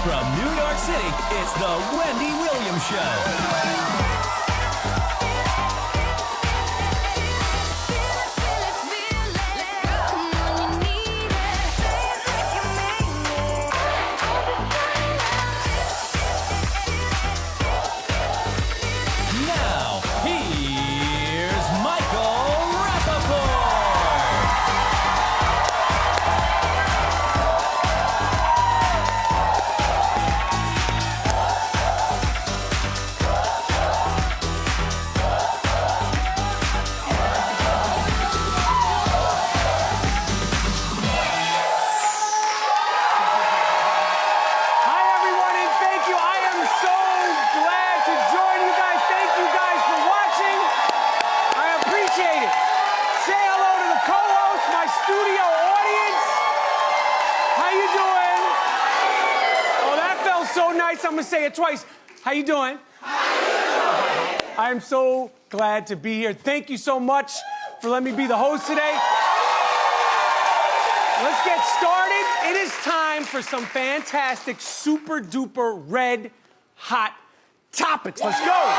From New York City, it's the Wendy Williams Show. Now, here's Rapaport. I'm gonna say it twice. How you doing? I am so glad to be here. Thank you so much for letting me be the host today. Let's get started. It is time for some fantastic, super duper red hot topics. Let's go.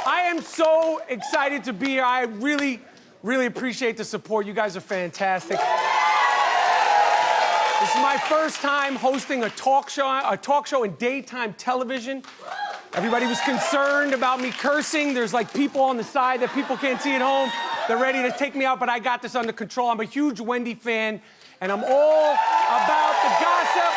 I am so excited to be here. I really, really appreciate the support. You guys are fantastic. This is my first time hosting a talk show in daytime television. Everybody was concerned about me cursing. There's like people on the side that people can't see at home. They're ready to take me out, but I got this under control. I'm a huge Wendy fan, and I'm all about the gossip,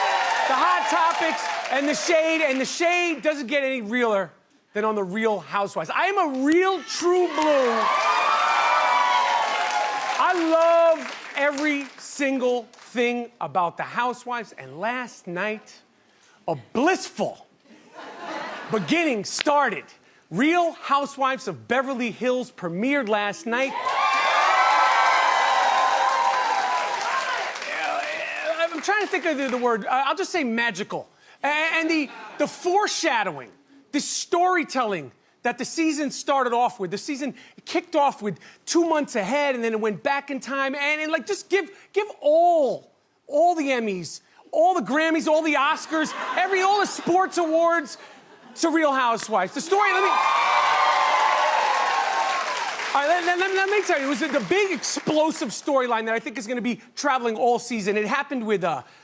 the hot topics, and the shade. And the shade doesn't get any realer than on the Real Housewives. I am a real true blue. I love every single thing about the Housewives, and last night, a blissful beginning started. Real Housewives of Beverly Hills premiered last night. I'm trying to think of the word. I'll just say magical. And the foreshadowing, the storytelling that the season started off with. The season kicked off with 2 months ahead, and then it went back in time, and like just give all the Emmys, all the Grammys, all the Oscars, all the sports awards to Real Housewives. The story, let me tell you, it was the big explosive storyline that I think is going to be traveling all season. It happened with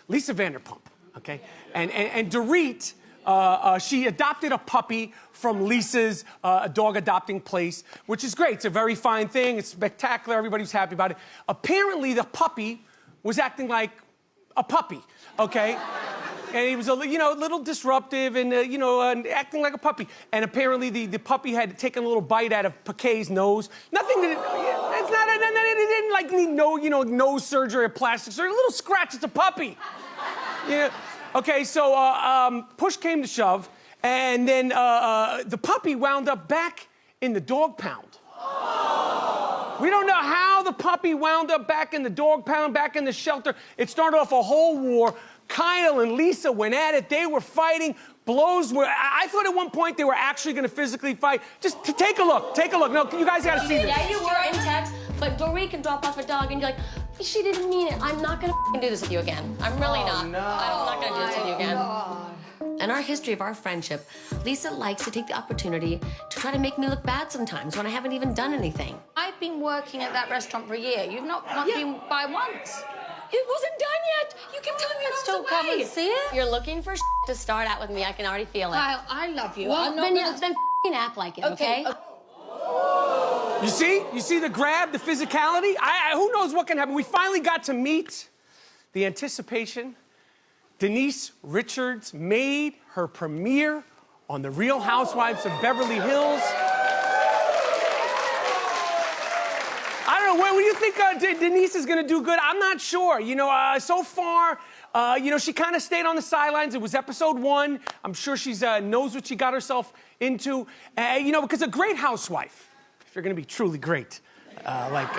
Lisa Vanderpump, okay? And Dorit, she adopted a puppy from Lisa's dog adopting place, which is great. It's a very fine thing. It's spectacular. Everybody's happy about it. Apparently, the puppy was acting like a puppy, okay? And he was a little disruptive and, acting like a puppy. And apparently, the puppy had taken a little bite out of Paquet's nose. Nothing that, it's not, it didn't like need nose surgery or plastic surgery. A little scratch, it's a puppy. Okay, so push came to shove, and then the puppy wound up back in the dog pound. We don't know how the puppy wound up back in the dog pound, back in the shelter. It started off a whole war. Kyle and Lisa went at it. They were fighting. Blows were... I thought at one point they were actually going to physically fight. Just take a look. Take a look. No, you guys got to see this. Yeah, you were intense, but Dorit can drop off a dog, and you're like, she didn't mean it. I'm not going to do this with you again. I'm really not. No. I'm not going to do this with you again. In our history of our friendship, Lisa likes to take the opportunity to try to make me look bad sometimes when I haven't even done anything. I've been working at that restaurant for a year. You've not been by once. It wasn't done yet. You kept telling me it Still was come away. and see it? You're looking for to start out with me. I can already feel it. Kyle, I love you. Well, I'm not then gonna... act like it, okay? You see the grab, the physicality? Who knows what can happen? We finally got to meet the anticipation. Denise Richards made her premiere on The Real Housewives of Beverly Hills. I don't what do you think Denise is going to do good? I'm not sure. You know, so far, you know, she kind of stayed on the sidelines. It was episode 1. I'm sure she knows what she got herself into. You know, because a great housewife, if you're going to be truly great, like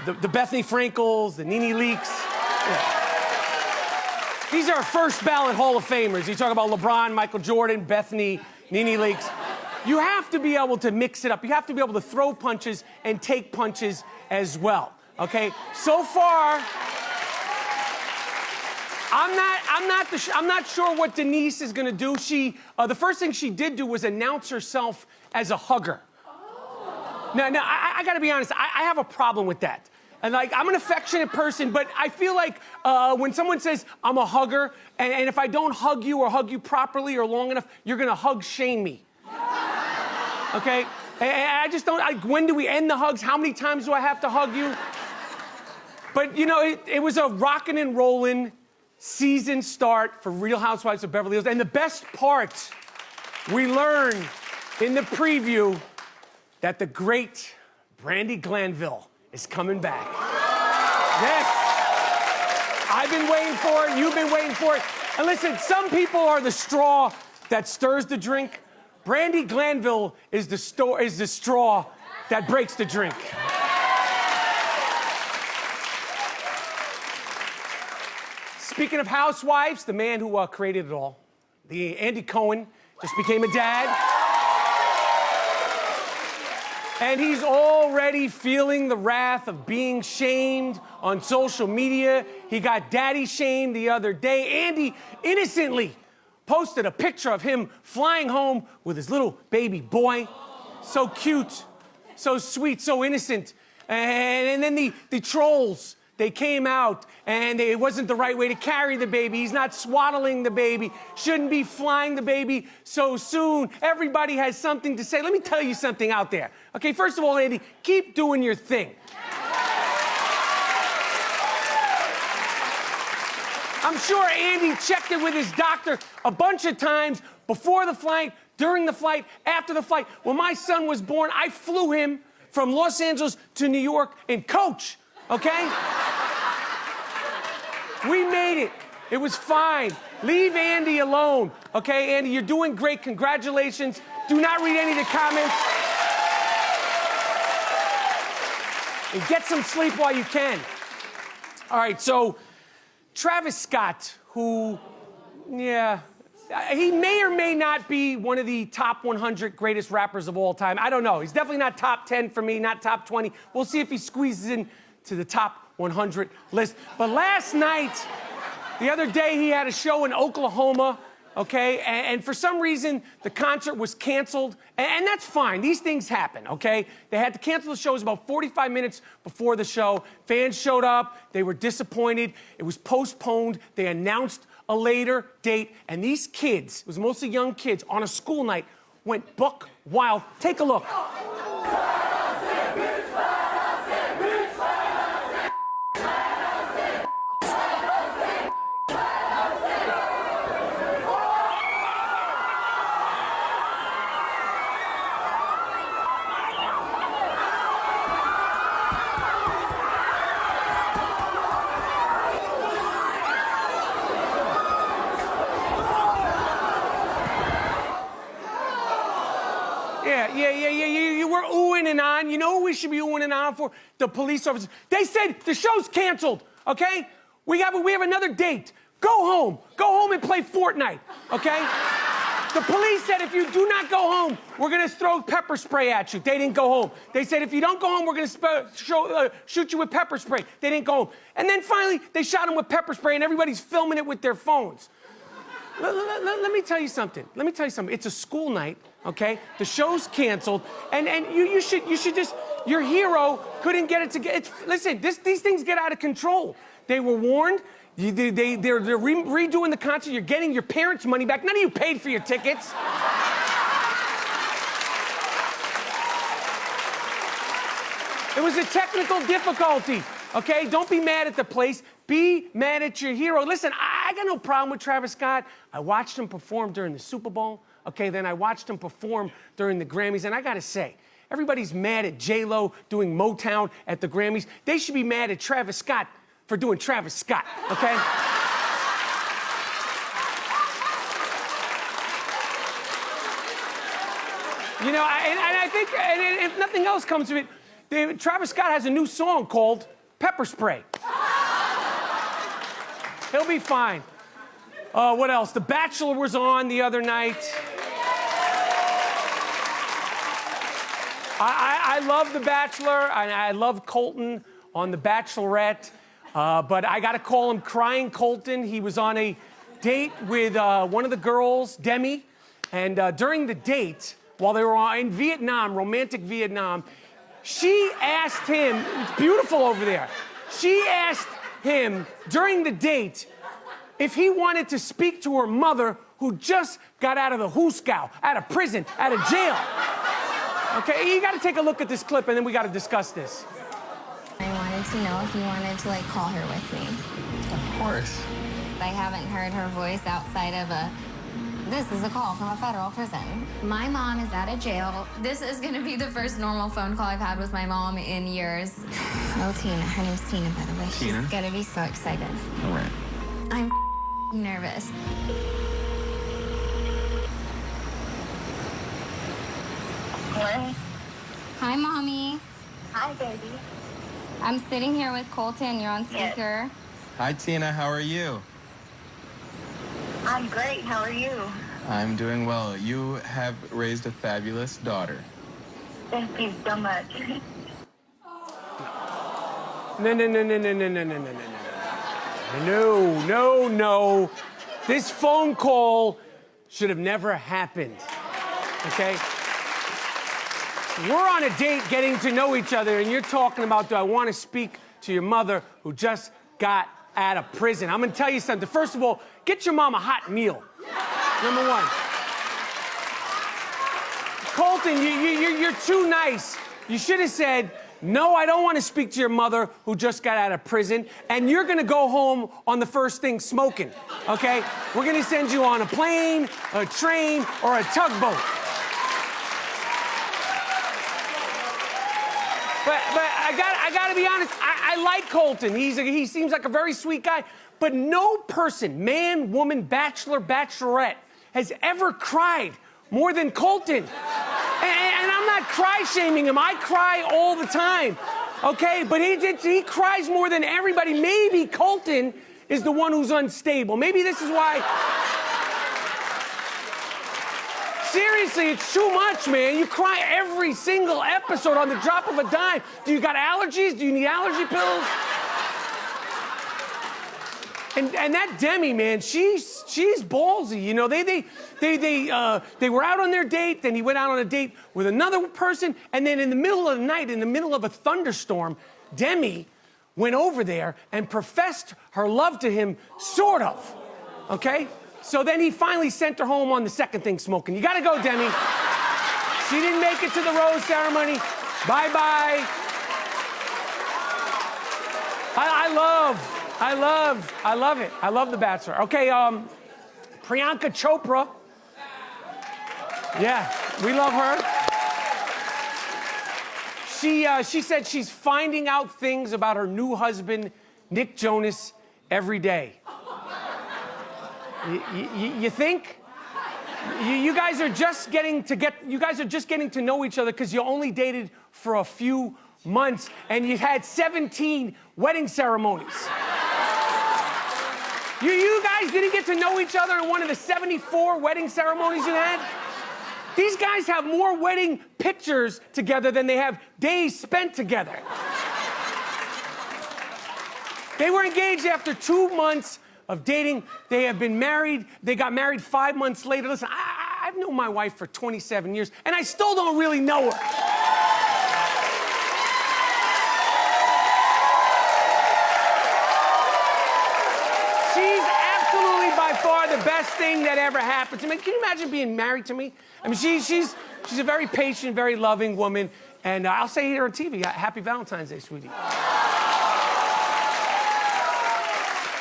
the Bethany Frankels, the Nene Leakes. Yeah. These are first ballot Hall of Famers. You talk about LeBron, Michael Jordan, Bethany, Nene Leakes. You have to be able to mix it up. You have to be able to throw punches and take punches as well. Okay? So far, I'm not sure what Denise is gonna do. She, the first thing she did do was announce herself as a hugger. Now, I gotta be honest, I have a problem with that. And like, I'm an affectionate person, but I feel like when someone says I'm a hugger, and if I don't hug you or hug you properly or long enough, you're gonna hug shame me. Okay? And I just don't, when do we end the hugs? How many times do I have to hug you? But you know, it was a rockin' and rollin' season start for Real Housewives of Beverly Hills. And the best part, we learned in the preview that the great Brandi Glanville is coming back. Yes. I've been waiting for it. You've been waiting for it. And listen, some people are the straw that stirs the drink. Brandi Glanville is the straw that breaks the drink. Speaking of housewives, the man who created it all, the Andy Cohen, just became a dad. And he's already feeling the wrath of being shamed on social media. He got daddy shamed the other day. Andy innocently posted a picture of him flying home with his little baby boy. So cute, so sweet, so innocent. And then the trolls, they came out, and it wasn't the right way to carry the baby. He's not swaddling the baby. Shouldn't be flying the baby so soon. Everybody has something to say. Let me tell you something out there. Okay, first of all, Andy, keep doing your thing. I'm sure Andy checked it with his doctor a bunch of times before the flight, during the flight, after the flight. When my son was born, I flew him from Los Angeles to New York in coach, okay? We made it. It was fine. Leave Andy alone, okay? Andy, you're doing great. Congratulations. Do not read any of the comments. And get some sleep while you can. All right, so Travis Scott, who, yeah, he may or may not be one of the top 100 greatest rappers of all time. I don't know. He's definitely not top 10 for me, not top 20. We'll see if he squeezes in to the top 100 list. But last night, the other day, he had a show in Oklahoma, okay? And for some reason, the concert was canceled. And that's fine. These things happen, okay? They had to cancel the show. It was about 45 minutes before the show. Fans showed up. They were disappointed. It was postponed. They announced a later date. And these kids, it was mostly young kids, on a school night, went buck wild. Take a look. You were oohing and on. You know who we should be oohing and on for? The police officers. They said the show's canceled, okay? We have another date. Go home and play Fortnite, okay? The police said if you do not go home, we're gonna throw pepper spray at you. They didn't go home. They said if you don't go home, we're gonna shoot you with pepper spray. They didn't go home. And then finally, they shot him with pepper spray and everybody's filming it with their phones. Let me tell you something. It's a school night, okay? The show's canceled, and you should just, your hero couldn't get it together. Listen, these things get out of control. They were warned. They're redoing the concert. You're getting your parents' money back. None of you paid for your tickets. It was a technical difficulty, okay? Don't be mad at the place. Be mad at your hero. Listen, I got no problem with Travis Scott. I watched him perform during the Super Bowl, okay? Then I watched him perform during the Grammys, and I gotta say, Everybody's mad at J-Lo doing Motown at the Grammys. They should be mad at Travis Scott for doing Travis Scott, okay? You know, and I think, and if nothing else comes of it, Travis Scott has a new song called Pepper Spray. He'll be fine. What else? The Bachelor was on the other night. I love The Bachelor, and I love Colton on The Bachelorette, but I gotta call him Crying Colton. He was on a date with one of the girls, Demi, and during the date, while they were in Vietnam, romantic Vietnam, she asked him, it's beautiful over there, she asked him during the date if he wanted to speak to her mother who just got out of the hooskow, out of prison, out of jail. Okay, you gotta take a look at this clip and then we gotta discuss this. I wanted to know if you wanted to, like, call her with me. Of course. I haven't heard her voice outside of this is a call from a federal prison. My mom is out of jail. This is gonna be the first normal phone call I've had with my mom in years. Oh, Tina. Her name's Tina, by the way. Tina? She's gonna be so excited. All right. I'm nervous. Hello? Hi, Mommy. Hi, baby. I'm sitting here with Colton. You're on speaker. Hi, Tina. How are you? I'm great. How are you? I'm doing well. You have raised a fabulous daughter. Thank you so much. No. This phone call should have never happened, okay? We're on a date getting to know each other, and you're talking about, do I want to speak to your mother who just got out of prison? I'm gonna tell you something. First of all, get your mom a hot meal. Number one. Colton, you're too nice. You should have said, no, I don't want to speak to your mother who just got out of prison, and you're gonna go home on the first thing smoking, okay? We're gonna send you on a plane, a train, or a tugboat. But I gotta be honest, I like Colton. He seems like a very sweet guy, but no person, man, woman, bachelor, bachelorette, has ever cried more than Colton. And I'm not cry-shaming him. I cry all the time, okay? But he cries more than everybody. Maybe Colton is the one who's unstable. Maybe this is why... Seriously, it's too much, man. You cry every single episode on the drop of a dime. Do you got allergies? Do you need allergy pills? And that Demi, man, she's ballsy. You know, they were out on their date, then he went out on a date with another person, and then in the middle of the night, in the middle of a thunderstorm, Demi went over there and professed her love to him, sort of, okay? So then he finally sent her home on the second thing smoking. You gotta go, Demi. She didn't make it to the rose ceremony. Bye-bye. I love it. I love The Bachelor. Okay, Priyanka Chopra. Yeah, we love her. She said she's finding out things about her new husband, Nick Jonas, every day. You think? You guys are just getting to know each other because you only dated for a few months and you had 17 wedding ceremonies. You guys didn't get to know each other in one of the 74 wedding ceremonies you had? These guys have more wedding pictures together than they have days spent together. They were engaged after 2 months of dating. They have been married. They got married 5 months later. Listen, I've known my wife for 27 years, and I still don't really know her. She's absolutely by far the best thing that ever happened to me. Can you imagine being married to me? I mean, she's a very patient, very loving woman, and I'll say here on TV, happy Valentine's Day, sweetie.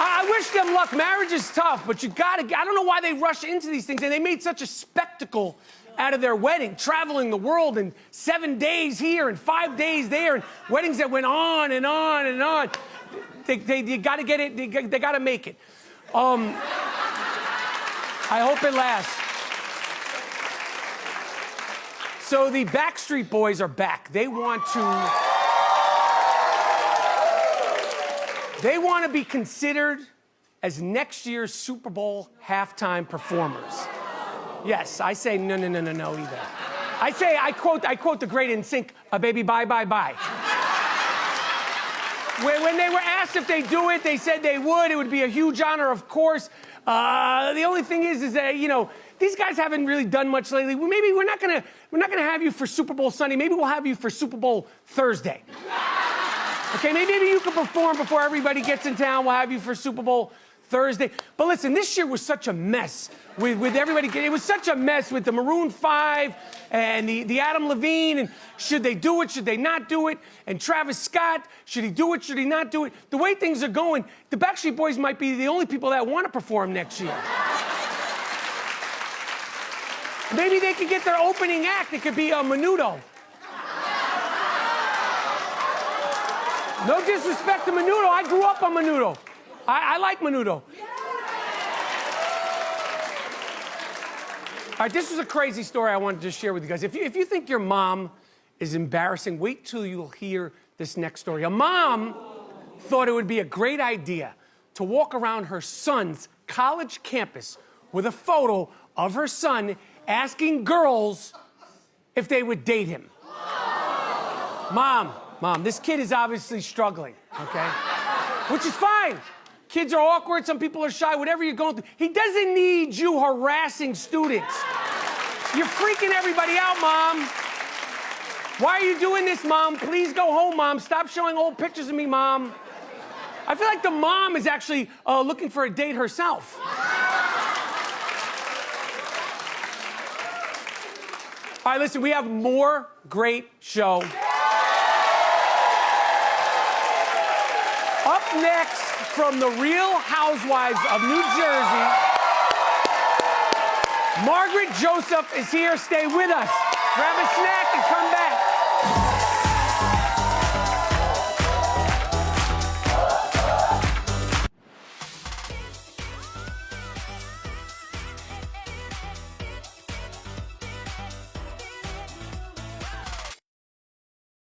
I wish them luck. Marriage is tough, but I don't know why they rush into these things, and they made such a spectacle out of their wedding, traveling the world in 7 days here and 5 days there, and weddings that went on and on and on. You got to get it. They got to make it. I hope it lasts. So the Backstreet Boys are back. They want to be considered as next year's Super Bowl halftime performers. Yes, I say no either. I quote the great NSYNC, baby, bye, bye, bye. When they were asked if they do it, they said they would. It would be a huge honor, of course. The only thing is that, you know, these guys haven't really done much lately. Maybe we're not gonna have you for Super Bowl Sunday. Maybe we'll have you for Super Bowl Thursday. Okay, maybe you can perform before everybody gets in town. We'll have you for Super Bowl Thursday. But listen, this year was such a mess with everybody. It was such a mess with the Maroon 5 and the Adam Levine, and should they do it, should they not do it? And Travis Scott, should he do it, should he not do it? The way things are going, the Backstreet Boys might be the only people that want to perform next year. Maybe they could get their opening act. It could be Menudo. No disrespect to Menudo. I grew up on Menudo. I like Menudo. All right, this is a crazy story I wanted to share with you guys. If you think your mom is embarrassing, wait till you'll hear this next story. A mom thought it would be a great idea to walk around her son's college campus with a photo of her son asking girls if they would date him. Mom, this kid is obviously struggling, okay? Which is fine. Kids are awkward, some people are shy, whatever you're going through. He doesn't need you harassing students. You're freaking everybody out, Mom. Why are you doing this, Mom? Please go home, Mom. Stop showing old pictures of me, Mom. I feel like the mom is actually looking for a date herself. All right, listen, we have more great show. Up next, from the Real Housewives of New Jersey, Margaret Joseph is here. Stay with us. Grab a snack and come back.